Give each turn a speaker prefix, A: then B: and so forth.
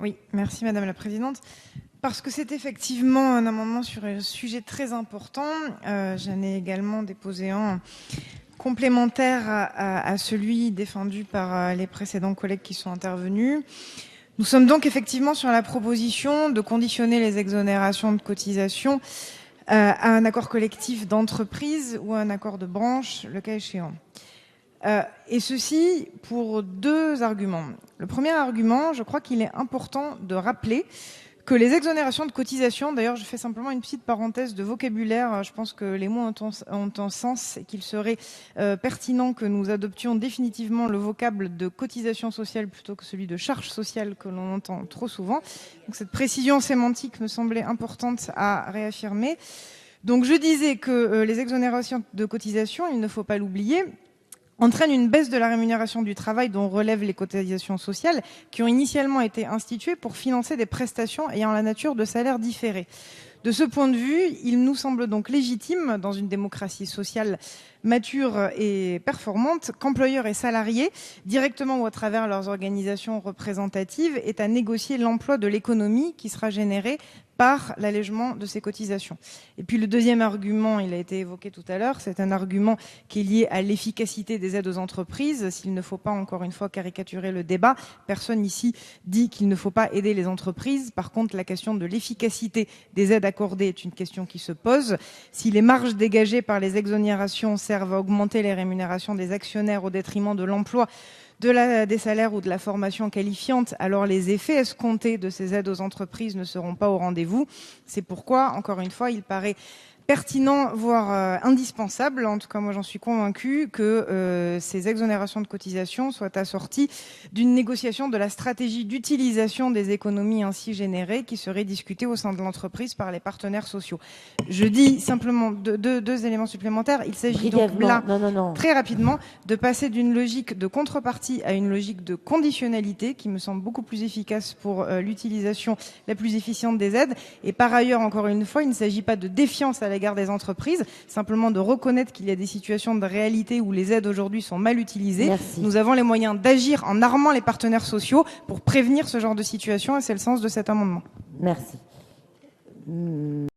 A: Oui, merci Madame la Présidente. Parce que c'est effectivement un amendement sur un sujet très important. J'en ai également déposé un complémentaire à celui défendu par les précédents collègues qui sont intervenus. Nous sommes donc effectivement sur la proposition de conditionner les exonérations de cotisations à un accord collectif d'entreprise ou à un accord de branche, le cas échéant. Et ceci pour deux arguments. Le premier argument, je crois qu'il est important de rappeler que les exonérations de cotisation, d'ailleurs je fais simplement une petite parenthèse de vocabulaire, je pense que les mots ont un sens et qu'il serait pertinent que nous adoptions définitivement le vocable de cotisation sociale plutôt que celui de charge sociale que l'on entend trop souvent. Donc cette précision sémantique me semblait importante à réaffirmer. Donc je disais que les exonérations de cotisation, il ne faut pas l'oublier, entraîne une baisse de la rémunération du travail dont relèvent les cotisations sociales qui ont initialement été instituées pour financer des prestations ayant la nature de salaires différés. De ce point de vue, il nous semble donc légitime, dans une démocratie sociale mature et performante, qu'employeurs et salariés, directement ou à travers leurs organisations représentatives, aient à négocier l'emploi de l'économie qui sera généré par l'allègement de ces cotisations. Et puis le deuxième argument, il a été évoqué tout à l'heure, c'est un argument qui est lié à l'efficacité des aides aux entreprises. S'il ne faut pas, encore une fois, caricaturer le débat, personne ici dit qu'il ne faut pas aider les entreprises. Par contre, la question de l'efficacité des aides accordées est une question qui se pose. Si les marges dégagées par les exonérations servent à augmenter les rémunérations des actionnaires au détriment de l'emploi, des salaires ou de la formation qualifiante, alors les effets escomptés de ces aides aux entreprises ne seront pas au rendez-vous. C'est pourquoi, encore une fois, il paraît pertinent, voire indispensable, en tout cas moi j'en suis convaincue, que ces exonérations de cotisation soient assorties d'une négociation de la stratégie d'utilisation des économies ainsi générées qui serait discutée au sein de l'entreprise par les partenaires sociaux. Je dis simplement deux éléments supplémentaires. Il s'agit donc là, très rapidement, de passer d'une logique de contrepartie à une logique de conditionnalité qui me semble beaucoup plus efficace pour l'utilisation la plus efficiente des aides. Et par ailleurs, encore une fois, il ne s'agit pas de défiance à l'égard des entreprises, simplement de reconnaître qu'il y a des situations de réalité où les aides aujourd'hui sont mal utilisées.
B: Merci.
A: Nous avons les moyens d'agir en armant les partenaires sociaux pour prévenir ce genre de situation et c'est le sens de cet amendement.
B: Merci.